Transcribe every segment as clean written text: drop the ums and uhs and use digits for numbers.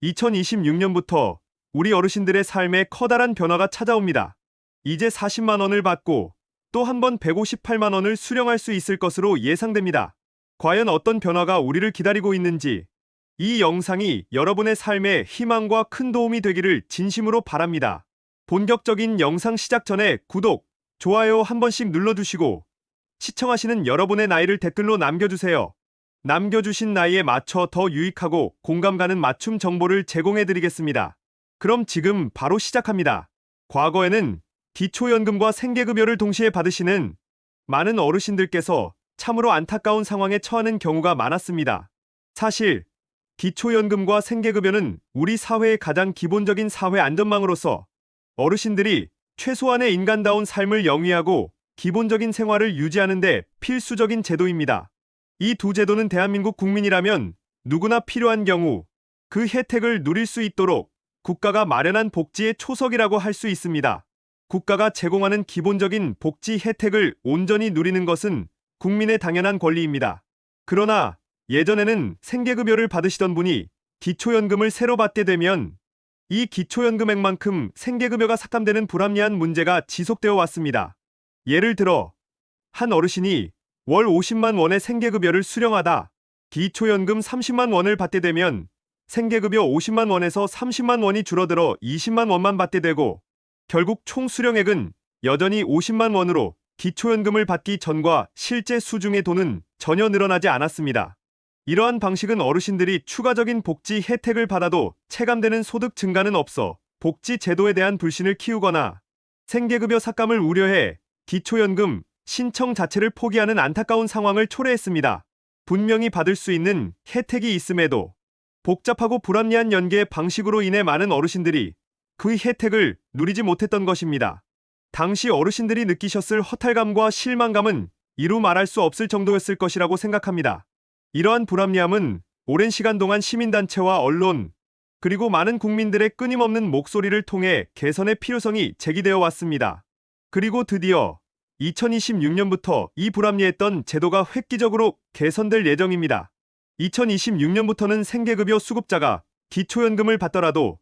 2026년부터 우리 어르신들의 삶에 커다란 변화가 찾아옵니다. 이제 40만 원을 받고 또 한 번 158만 원을 수령할 수 있을 것으로 예상됩니다. 과연 어떤 변화가 우리를 기다리고 있는지 이 영상이 여러분의 삶에 희망과 큰 도움이 되기를 진심으로 바랍니다. 본격적인 영상 시작 전에 구독, 좋아요 한 번씩 눌러주시고 시청하시는 여러분의 나이를 댓글로 남겨주세요. 남겨주신 나이에 맞춰 더 유익하고 공감 가는 맞춤 정보를 제공해드리겠습니다. 그럼 지금 바로 시작합니다. 과거에는 기초연금과 생계급여를 동시에 받으시는 많은 어르신들께서 참으로 안타까운 상황에 처하는 경우가 많았습니다. 사실 기초연금과 생계급여는 우리 사회의 가장 기본적인 사회 안전망으로서 어르신들이 최소한의 인간다운 삶을 영위하고 기본적인 생활을 유지하는 데 필수적인 제도입니다. 이 두 제도는 대한민국 국민이라면 누구나 필요한 경우 그 혜택을 누릴 수 있도록 국가가 마련한 복지의 초석이라고 할 수 있습니다. 국가가 제공하는 기본적인 복지 혜택을 온전히 누리는 것은 국민의 당연한 권리입니다. 그러나 예전에는 생계급여를 받으시던 분이 기초연금을 새로 받게 되면 이 기초연금액만큼 생계급여가 삭감되는 불합리한 문제가 지속되어 왔습니다. 예를 들어 한 어르신이 월 50만 원의 생계급여를 수령하다 기초연금 30만 원을 받게 되면 생계급여 50만 원에서 30만 원이 줄어들어 20만 원만 받게 되고 결국 총 수령액은 여전히 50만 원으로 기초연금을 받기 전과 실제 수중의 돈은 전혀 늘어나지 않았습니다. 이러한 방식은 어르신들이 추가적인 복지 혜택을 받아도 체감되는 소득 증가는 없어 복지 제도에 대한 불신을 키우거나 생계급여 삭감을 우려해 기초연금 신청 자체를 포기하는 안타까운 상황을 초래했습니다. 분명히 받을 수 있는 혜택이 있음에도 복잡하고 불합리한 연계 방식으로 인해 많은 어르신들이 그 혜택을 누리지 못했던 것입니다. 당시 어르신들이 느끼셨을 허탈감과 실망감은 이루 말할 수 없을 정도였을 것이라고 생각합니다. 이러한 불합리함은 오랜 시간 동안 시민단체와 언론, 그리고 많은 국민들의 끊임없는 목소리를 통해 개선의 필요성이 제기되어 왔습니다. 그리고 드디어 2026년부터 이 불합리했던 제도가 획기적으로 개선될 예정입니다. 2026년부터는 생계급여 수급자가 기초연금을 받더라도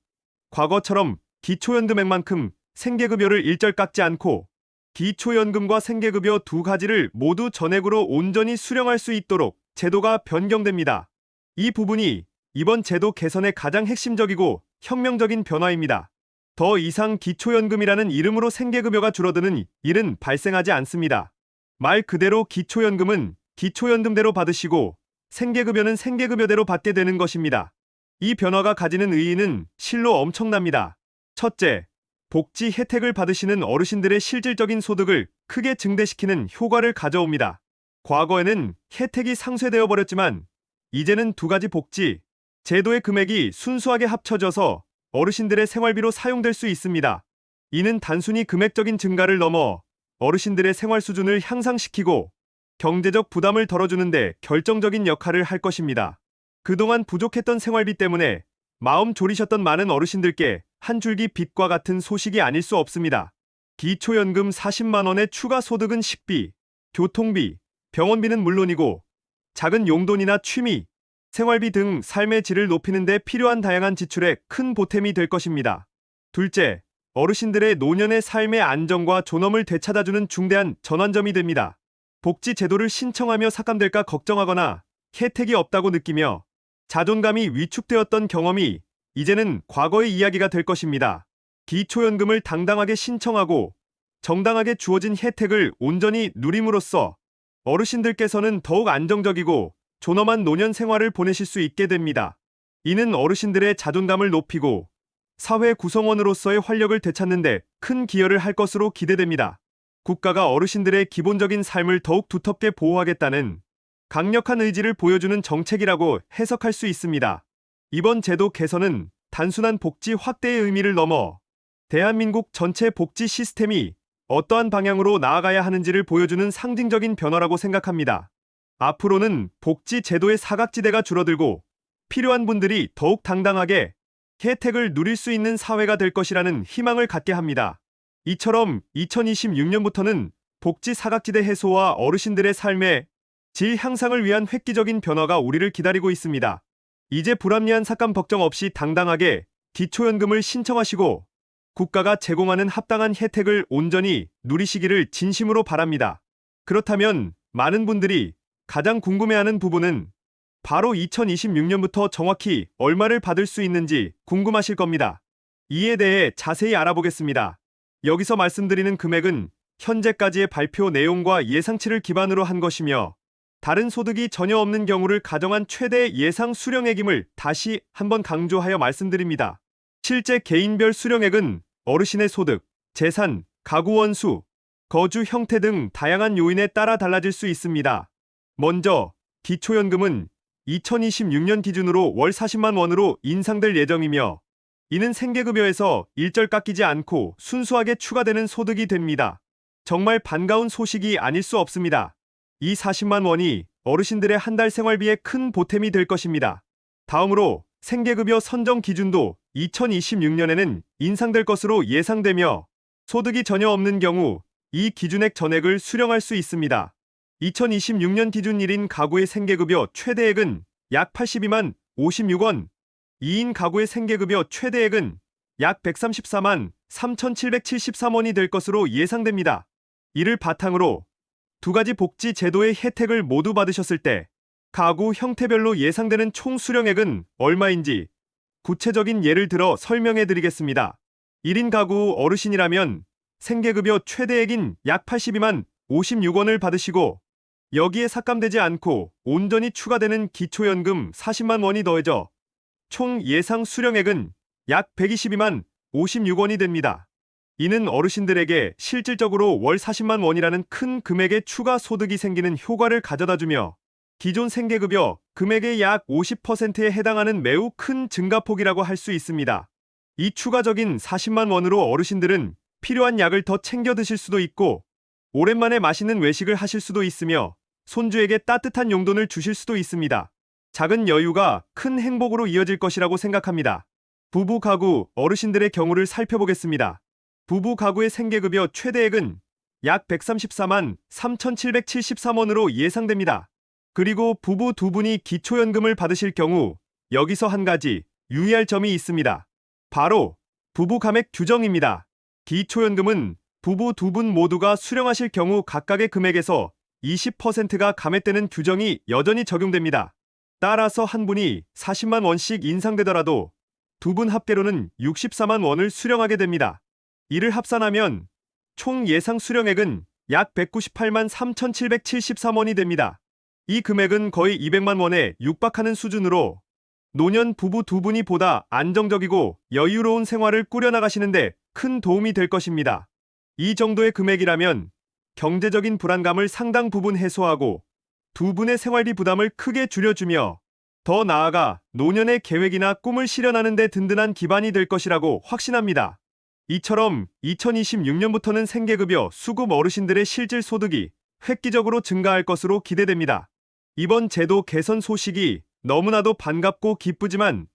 과거처럼 기초연금액만큼 생계급여를 일절 깎지 않고 기초연금과 생계급여 두 가지를 모두 전액으로 온전히 수령할 수 있도록 제도가 변경됩니다. 이 부분이 이번 제도 개선의 가장 핵심적이고 혁명적인 변화입니다. 더 이상 기초연금이라는 이름으로 생계급여가 줄어드는 일은 발생하지 않습니다. 말 그대로 기초연금은 기초연금대로 받으시고 생계급여는 생계급여대로 받게 되는 것입니다. 이 변화가 가지는 의의는 실로 엄청납니다. 첫째, 복지 혜택을 받으시는 어르신들의 실질적인 소득을 크게 증대시키는 효과를 가져옵니다. 과거에는 혜택이 상쇄되어 버렸지만 이제는 두 가지 복지, 제도의 금액이 순수하게 합쳐져서 어르신들의 생활비로 사용될 수 있습니다. 이는 단순히 금액적인 증가를 넘어 어르신들의 생활 수준을 향상시키고 경제적 부담을 덜어주는데 결정적인 역할을 할 것입니다. 그동안 부족했던 생활비 때문에 마음 졸이셨던 많은 어르신들께 한 줄기 빛과 같은 소식이 아닐 수 없습니다. 기초연금 40만 원의 추가 소득은 식비, 교통비, 병원비는 물론이고 작은 용돈이나 취미, 생활비 등 삶의 질을 높이는 데 필요한 다양한 지출에 큰 보탬이 될 것입니다. 둘째, 어르신들의 노년의 삶의 안정과 존엄을 되찾아주는 중대한 전환점이 됩니다. 복지 제도를 신청하며 삭감될까 걱정하거나 혜택이 없다고 느끼며 자존감이 위축되었던 경험이 이제는 과거의 이야기가 될 것입니다. 기초연금을 당당하게 신청하고 정당하게 주어진 혜택을 온전히 누림으로써 어르신들께서는 더욱 안정적이고 존엄한 노년 생활을 보내실 수 있게 됩니다. 이는 어르신들의 자존감을 높이고 사회 구성원으로서의 활력을 되찾는 데 큰 기여를 할 것으로 기대됩니다. 국가가 어르신들의 기본적인 삶을 더욱 두텁게 보호하겠다는 강력한 의지를 보여주는 정책이라고 해석할 수 있습니다. 이번 제도 개선은 단순한 복지 확대의 의미를 넘어 대한민국 전체 복지 시스템이 어떠한 방향으로 나아가야 하는지를 보여주는 상징적인 변화라고 생각합니다. 앞으로는 복지 제도의 사각지대가 줄어들고 필요한 분들이 더욱 당당하게 혜택을 누릴 수 있는 사회가 될 것이라는 희망을 갖게 합니다. 이처럼 2026년부터는 복지 사각지대 해소와 어르신들의 삶의 질 향상을 위한 획기적인 변화가 우리를 기다리고 있습니다. 이제 불합리한 삭감 걱정 없이 당당하게 기초연금을 신청하시고 국가가 제공하는 합당한 혜택을 온전히 누리시기를 진심으로 바랍니다. 그렇다면 많은 분들이 가장 궁금해하는 부분은 바로 2026년부터 정확히 얼마를 받을 수 있는지 궁금하실 겁니다. 이에 대해 자세히 알아보겠습니다. 여기서 말씀드리는 금액은 현재까지의 발표 내용과 예상치를 기반으로 한 것이며 다른 소득이 전혀 없는 경우를 가정한 최대 예상 수령액임을 다시 한번 강조하여 말씀드립니다. 실제 개인별 수령액은 어르신의 소득, 재산, 가구 원수, 거주 형태 등 다양한 요인에 따라 달라질 수 있습니다. 먼저 기초연금은 2026년 기준으로 월 40만 원으로 인상될 예정이며 이는 생계급여에서 일절 깎이지 않고 순수하게 추가되는 소득이 됩니다. 정말 반가운 소식이 아닐 수 없습니다. 이 40만 원이 어르신들의 한 달 생활비에 큰 보탬이 될 것입니다. 다음으로 생계급여 선정 기준도 2026년에는 인상될 것으로 예상되며 소득이 전혀 없는 경우 이 기준액 전액을 수령할 수 있습니다. 2026년 기준 1인 가구의 생계급여 최대액은 약 82만 56원, 2인 가구의 생계급여 최대액은 약 134만 3,773원이 될 것으로 예상됩니다. 이를 바탕으로 두 가지 복지 제도의 혜택을 모두 받으셨을 때 가구 형태별로 예상되는 총 수령액은 얼마인지 구체적인 예를 들어 설명해 드리겠습니다. 1인 가구 어르신이라면 생계급여 최대액인 약 82만 56원을 받으시고 여기에 삭감되지 않고 온전히 추가되는 기초연금 40만 원이 더해져 총 예상 수령액은 약 122만 56원이 됩니다. 이는 어르신들에게 실질적으로 월 40만 원이라는 큰 금액의 추가 소득이 생기는 효과를 가져다주며 기존 생계급여 금액의 약 50%에 해당하는 매우 큰 증가폭이라고 할 수 있습니다. 이 추가적인 40만 원으로 어르신들은 필요한 약을 더 챙겨 드실 수도 있고 오랜만에 맛있는 외식을 하실 수도 있으며 손주에게 따뜻한 용돈을 주실 수도 있습니다. 작은 여유가 큰 행복으로 이어질 것이라고 생각합니다. 부부 가구 어르신들의 경우를 살펴보겠습니다. 부부 가구의 생계급여 최대액은 약 134만 3,773원으로 예상됩니다. 그리고 부부 두 분이 기초연금을 받으실 경우 여기서 한 가지 유의할 점이 있습니다. 바로 부부 감액 규정입니다. 기초연금은 부부 두 분 모두가 수령하실 경우 각각의 금액에서 20%가 감액되는 규정이 여전히 적용됩니다. 따라서 한 분이 40만 원씩 인상되더라도 두 분 합계로는 64만 원을 수령하게 됩니다. 이를 합산하면 총 예상 수령액은 약 198만 3,773원이 됩니다. 이 금액은 거의 200만 원에 육박하는 수준으로 노년 부부 두 분이 보다 안정적이고 여유로운 생활을 꾸려나가시는데 큰 도움이 될 것입니다. 이 정도의 금액이라면 경제적인 불안감을 상당 부분 해소하고 두 분의 생활비 부담을 크게 줄여주며 더 나아가 노년의 계획이나 꿈을 실현하는 데 든든한 기반이 될 것이라고 확신합니다. 이처럼 2026년부터는 생계급여 수급 어르신들의 실질 소득이 획기적으로 증가할 것으로 기대됩니다. 이번 제도 개선 소식이 너무나도 반갑고 기쁘지만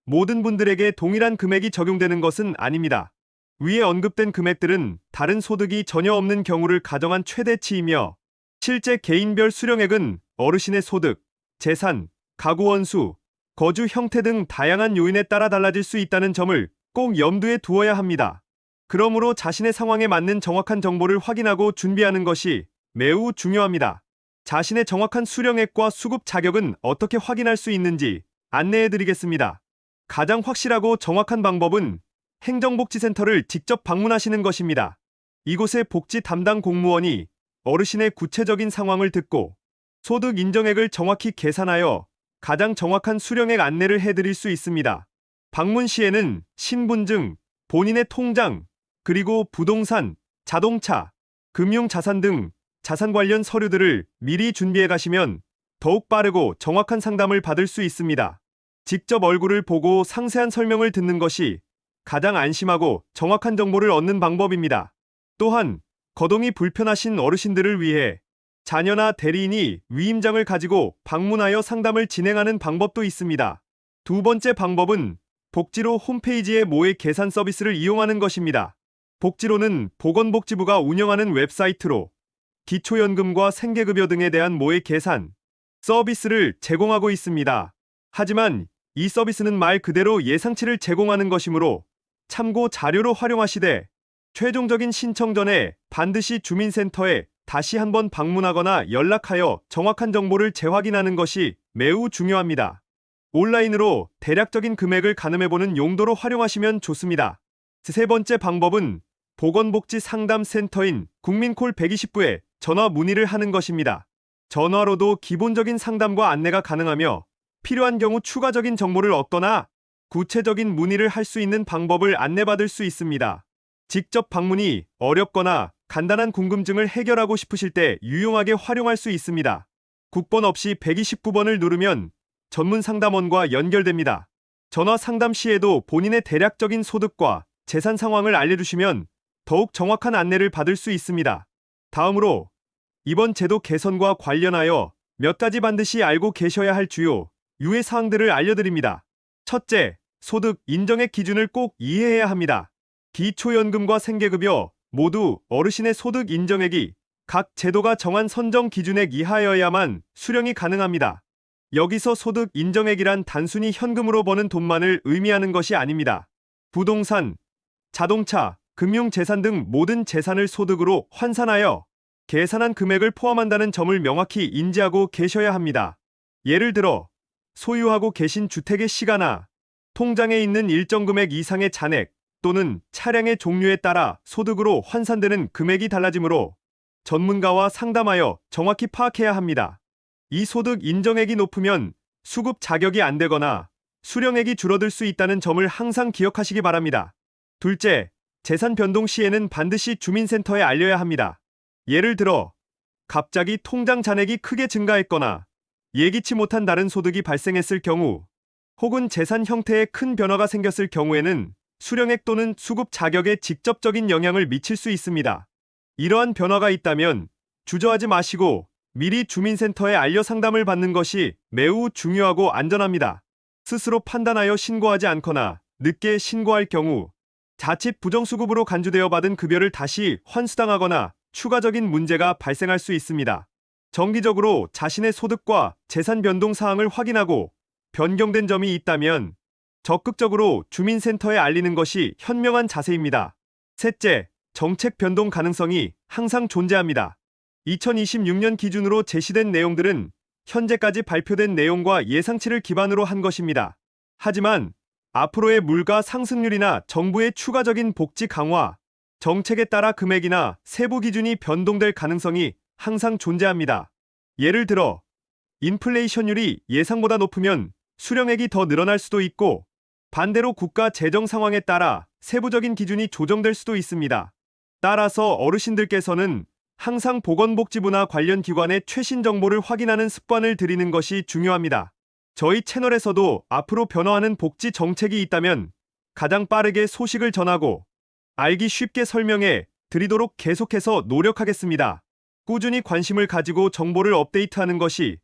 모든 분들에게 동일한 금액이 적용되는 것은 아닙니다. 위에 언급된 금액들은 다른 소득이 전혀 없는 경우를 가정한 최대치이며 실제 개인별 수령액은 어르신의 소득, 재산, 가구 원수, 거주 형태 등 다양한 요인에 따라 달라질 수 있다는 점을 꼭 염두에 두어야 합니다. 그러므로 자신의 상황에 맞는 정확한 정보를 확인하고 준비하는 것이 매우 중요합니다. 자신의 정확한 수령액과 수급 자격은 어떻게 확인할 수 있는지 안내해 드리겠습니다. 가장 확실하고 정확한 방법은 행정복지센터를 직접 방문하시는 것입니다. 이곳의 복지 담당 공무원이 어르신의 구체적인 상황을 듣고 소득 인정액을 정확히 계산하여 가장 정확한 수령액 안내를 해드릴 수 있습니다. 방문 시에는 신분증, 본인의 통장, 그리고 부동산, 자동차, 금융자산 등 자산 관련 서류들을 미리 준비해 가시면 더욱 빠르고 정확한 상담을 받을 수 있습니다. 직접 얼굴을 보고 상세한 설명을 듣는 것이 가장 안심하고 정확한 정보를 얻는 방법입니다. 또한 거동이 불편하신 어르신들을 위해 자녀나 대리인이 위임장을 가지고 방문하여 상담을 진행하는 방법도 있습니다. 두 번째 방법은 복지로 홈페이지의 모의 계산 서비스를 이용하는 것입니다. 복지로는 보건복지부가 운영하는 웹사이트로 기초연금과 생계급여 등에 대한 모의 계산 서비스를 제공하고 있습니다. 하지만 이 서비스는 말 그대로 예상치를 제공하는 것이므로 참고 자료로 활용하시되 최종적인 신청 전에 반드시 주민센터에 다시 한번 방문하거나 연락하여 정확한 정보를 재확인하는 것이 매우 중요합니다. 온라인으로 대략적인 금액을 가늠해보는 용도로 활용하시면 좋습니다. 세 번째 방법은 보건복지상담센터인 국민콜 120부에 전화 문의를 하는 것입니다. 전화로도 기본적인 상담과 안내가 가능하며 필요한 경우 추가적인 정보를 얻거나 구체적인 문의를 할 수 있는 방법을 안내받을 수 있습니다. 직접 방문이 어렵거나 간단한 궁금증을 해결하고 싶으실 때 유용하게 활용할 수 있습니다. 국번 없이 129번을 누르면 전문 상담원과 연결됩니다. 전화 상담 시에도 본인의 대략적인 소득과 재산 상황을 알려주시면 더욱 정확한 안내를 받을 수 있습니다. 다음으로 이번 제도 개선과 관련하여 몇 가지 반드시 알고 계셔야 할 주요 유의 사항들을 알려드립니다. 첫째, 소득 인정액 기준을 꼭 이해해야 합니다. 기초연금과 생계급여 모두 어르신의 소득 인정액이 각 제도가 정한 선정 기준액 이하여야만 수령이 가능합니다. 여기서 소득 인정액이란 단순히 현금으로 버는 돈만을 의미하는 것이 아닙니다. 부동산, 자동차, 금융재산 등 모든 재산을 소득으로 환산하여 계산한 금액을 포함한다는 점을 명확히 인지하고 계셔야 합니다. 예를 들어 소유하고 계신 주택의 시가나 통장에 있는 일정 금액 이상의 잔액 또는 차량의 종류에 따라 소득으로 환산되는 금액이 달라지므로 전문가와 상담하여 정확히 파악해야 합니다. 이 소득 인정액이 높으면 수급 자격이 안 되거나 수령액이 줄어들 수 있다는 점을 항상 기억하시기 바랍니다. 둘째, 재산 변동 시에는 반드시 주민센터에 알려야 합니다. 예를 들어 갑자기 통장 잔액이 크게 증가했거나 예기치 못한 다른 소득이 발생했을 경우 혹은 재산 형태에 큰 변화가 생겼을 경우에는 수령액 또는 수급 자격에 직접적인 영향을 미칠 수 있습니다. 이러한 변화가 있다면 주저하지 마시고 미리 주민센터에 알려 상담을 받는 것이 매우 중요하고 안전합니다. 스스로 판단하여 신고하지 않거나 늦게 신고할 경우 자칫 부정수급으로 간주되어 받은 급여를 다시 환수당하거나 추가적인 문제가 발생할 수 있습니다. 정기적으로 자신의 소득과 재산 변동 사항을 확인하고 변경된 점이 있다면 적극적으로 주민센터에 알리는 것이 현명한 자세입니다. 셋째, 정책 변동 가능성이 항상 존재합니다. 2026년 기준으로 제시된 내용들은 현재까지 발표된 내용과 예상치를 기반으로 한 것입니다. 하지만 앞으로의 물가 상승률이나 정부의 추가적인 복지 강화, 정책에 따라 금액이나 세부 기준이 변동될 가능성이 항상 존재합니다. 예를 들어 인플레이션율이 예상보다 높으면 수령액이 더 늘어날 수도 있고 반대로 국가 재정 상황에 따라 세부적인 기준이 조정될 수도 있습니다. 따라서 어르신들께서는 항상 보건복지부나 관련 기관의 최신 정보를 확인하는 습관을 들이는 것이 중요합니다. 저희 채널에서도 앞으로 변화하는 복지 정책이 있다면 가장 빠르게 소식을 전하고 알기 쉽게 설명해 드리도록 계속해서 노력하겠습니다. 꾸준히 관심을 가지고 정보를 업데이트하는 것이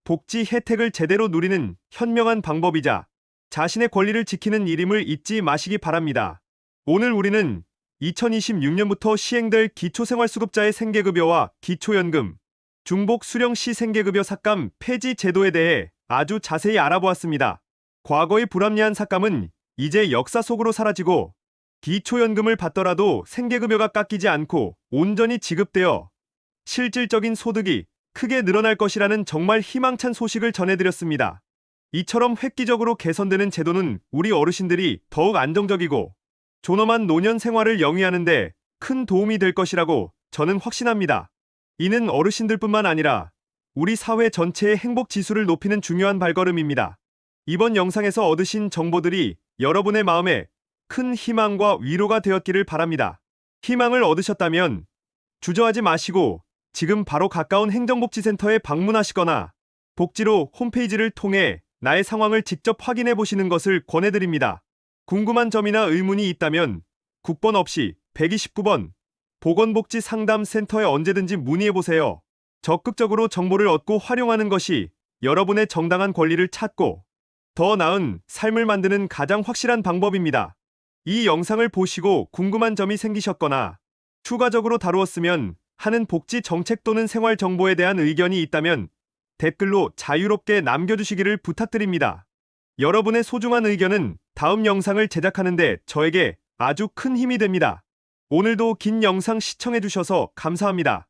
복지 혜택을 제대로 누리는 현명한 방법이자 자신의 권리를 지키는 일임을 잊지 마시기 바랍니다. 오늘 우리는 2026년부터 시행될 기초생활수급자의 생계급여와 기초연금, 중복 수령 시 생계급여 삭감 폐지 제도에 대해 아주 자세히 알아보았습니다. 과거의 불합리한 삭감은 이제 역사 속으로 사라지고 기초연금을 받더라도 생계급여가 깎이지 않고 온전히 지급되어 실질적인 소득이 크게 늘어날 것이라는 정말 희망찬 소식을 전해드렸습니다. 이처럼 획기적으로 개선되는 제도는 우리 어르신들이 더욱 안정적이고 존엄한 노년 생활을 영위하는데 큰 도움이 될 것이라고 저는 확신합니다. 이는 어르신들뿐만 아니라 우리 사회 전체의 행복 지수를 높이는 중요한 발걸음입니다. 이번 영상에서 얻으신 정보들이 여러분의 마음에 큰 희망과 위로가 되었기를 바랍니다. 희망을 얻으셨다면 주저하지 마시고 지금 바로 가까운 행정복지센터에 방문하시거나 복지로 홈페이지를 통해 나의 상황을 직접 확인해 보시는 것을 권해드립니다. 궁금한 점이나 의문이 있다면 국번 없이 129번 보건복지상담센터에 언제든지 문의해보세요. 적극적으로 정보를 얻고 활용하는 것이 여러분의 정당한 권리를 찾고 더 나은 삶을 만드는 가장 확실한 방법입니다. 이 영상을 보시고 궁금한 점이 생기셨거나 추가적으로 다루었으면 하는 복지 정책 또는 생활 정보에 대한 의견이 있다면 댓글로 자유롭게 남겨주시기를 부탁드립니다. 여러분의 소중한 의견은 다음 영상을 제작하는데 저에게 아주 큰 힘이 됩니다. 오늘도 긴 영상 시청해주셔서 감사합니다.